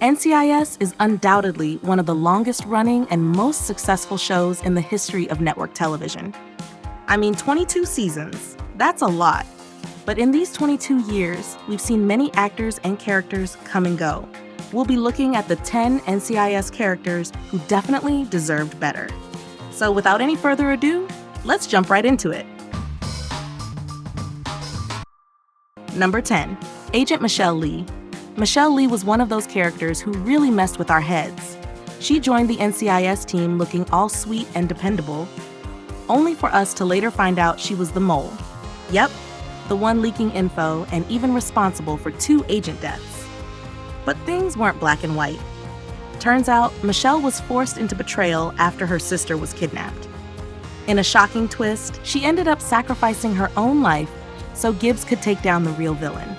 NCIS is undoubtedly one of the longest-running and most successful shows in the history of network television. I mean, 22 seasons, that's a lot. But in these 22 years, we've seen many actors and characters come and go. We'll be looking at the 10 NCIS characters who definitely deserved better. So without any further ado, let's jump right into it. Number 10, Agent Michelle Lee. Michelle Lee was one of those characters who really messed with our heads. She joined the NCIS team looking all sweet and dependable, only for us to later find out she was the mole. Yep, the one leaking info and even responsible for 2 agent deaths. But things weren't black and white. Turns out, Michelle was forced into betrayal after her sister was kidnapped. In a shocking twist, she ended up sacrificing her own life so Gibbs could take down the real villain.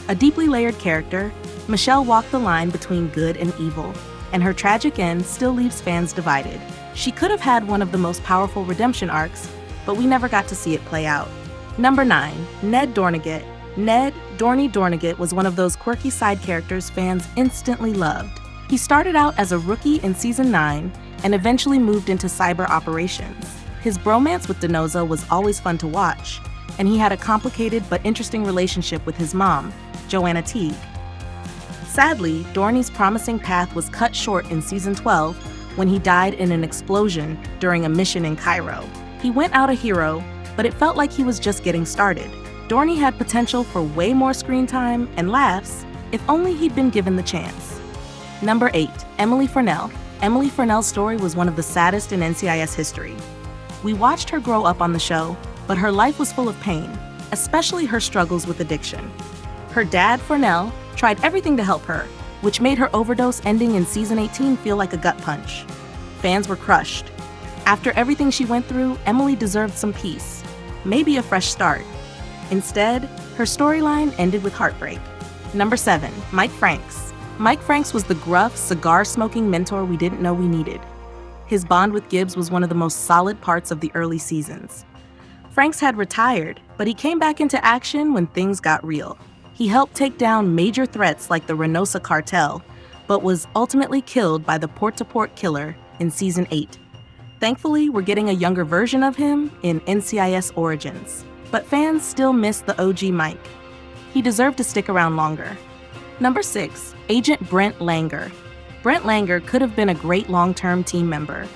A deeply layered character, Michelle walked the line between good and evil, and her tragic end still leaves fans divided. She could have had one of the most powerful redemption arcs, but we never got to see it play out. Number 9, Ned Dorne. Ned Dorne was one of those quirky side characters fans instantly loved. He started out as a rookie in Season 9 and eventually moved into cyber operations. His bromance with Denoza was always fun to watch, and he had a complicated but interesting relationship with his mom, Joanna Teague. Sadly, Dorne's promising path was cut short in Season 12 when he died in an explosion during a mission in Cairo. He went out a hero, but it felt like he was just getting started. Dorne had potential for way more screen time and laughs if only he'd been given the chance. Number 8, Emily Furnell. Emily Furnell's story was one of the saddest in NCIS history. We watched her grow up on the show, but her life was full of pain, especially her struggles with addiction. Her dad, Furnell, tried everything to help her, which made her overdose ending in Season 18 feel like a gut punch. Fans were crushed. After everything she went through, Emily deserved some peace, maybe a fresh start. Instead, her storyline ended with heartbreak. Number 7, Mike Franks. Mike Franks was the gruff, cigar-smoking mentor we didn't know we needed. His bond with Gibbs was one of the most solid parts of the early seasons. Franks had retired, but he came back into action when things got real. He helped take down major threats like the Reynosa cartel, but was ultimately killed by the Port-to-Port killer in Season 8. Thankfully, we're getting a younger version of him in NCIS Origins, but fans still miss the OG Mike. He deserved to stick around longer. Number 6, Agent Brent Langer. Brent Langer could have been a great long-term team member.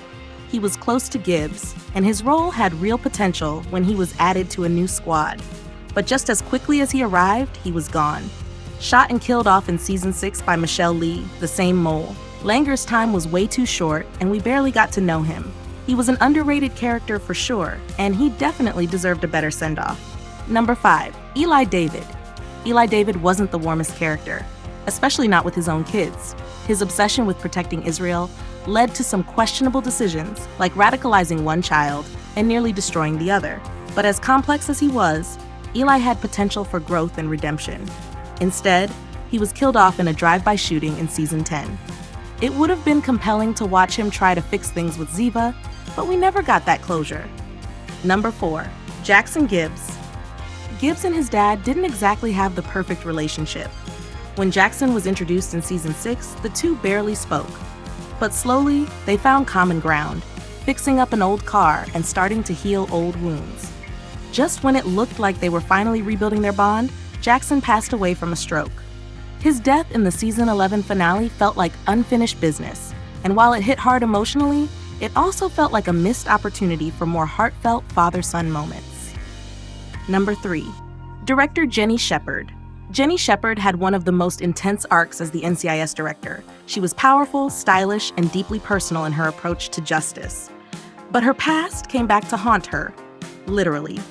He was close to Gibbs, and his role had real potential when he was added to a new squad. But just as quickly as he arrived, he was gone. Shot and killed off in Season 6 by Michelle Lee, the same mole. Langer's time was way too short, and we barely got to know him. He was an underrated character for sure, and he definitely deserved a better send-off. Number 5, Eli David. Eli David wasn't the warmest character, especially not with his own kids. His obsession with protecting Israel led to some questionable decisions, like radicalizing one child and nearly destroying the other. But as complex as he was, Eli had potential for growth and redemption. Instead, he was killed off in a drive-by shooting in Season 10. It would have been compelling to watch him try to fix things with Ziva, but we never got that closure. Number 4, Jackson Gibbs. Gibbs and his dad didn't exactly have the perfect relationship. When Jackson was introduced in Season 6, the two barely spoke. But slowly, they found common ground, fixing up an old car and starting to heal old wounds. Just when it looked like they were finally rebuilding their bond, Jackson passed away from a stroke. His death in the Season 11 finale felt like unfinished business, and while it hit hard emotionally, it also felt like a missed opportunity for more heartfelt father-son moments. Number 3, Director Jenny Shepard. Jenny Shepard had one of the most intense arcs as the NCIS director. She was powerful, stylish, and deeply personal in her approach to justice. But her past came back to haunt her, literally.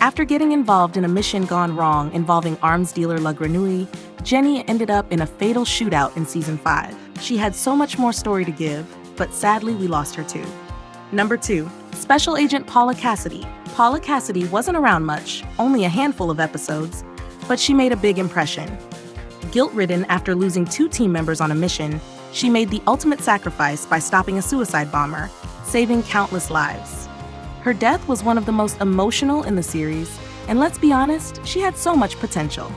After getting involved in a mission gone wrong involving arms dealer La Grenouille, Jenny ended up in a fatal shootout in Season 5. She had so much more story to give, but sadly we lost her too. Number 2, Special Agent Paula Cassidy. Paula Cassidy wasn't around much, only a handful of episodes, but she made a big impression. Guilt-ridden after losing 2 team members on a mission, she made the ultimate sacrifice by stopping a suicide bomber, saving countless lives. Her death was one of the most emotional in the series, and let's be honest, she had so much potential.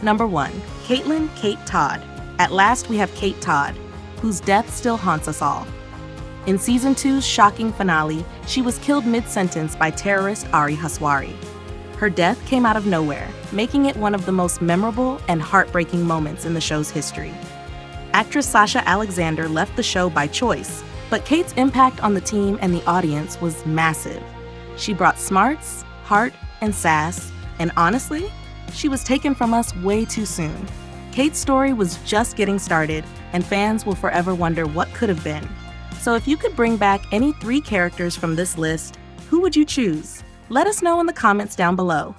Number 1, Caitlin Kate Todd. At last, we have Kate Todd, whose death still haunts us all. In Season 2's shocking finale, she was killed mid-sentence by terrorist Ari Haswari. Her death came out of nowhere, making it one of the most memorable and heartbreaking moments in the show's history. Actress Sasha Alexander left the show by choice, but Kate's impact on the team and the audience was massive. She brought smarts, heart, and sass, and honestly, she was taken from us way too soon. Kate's story was just getting started, and fans will forever wonder what could have been. So if you could bring back any 3 characters from this list, who would you choose? Let us know in the comments down below.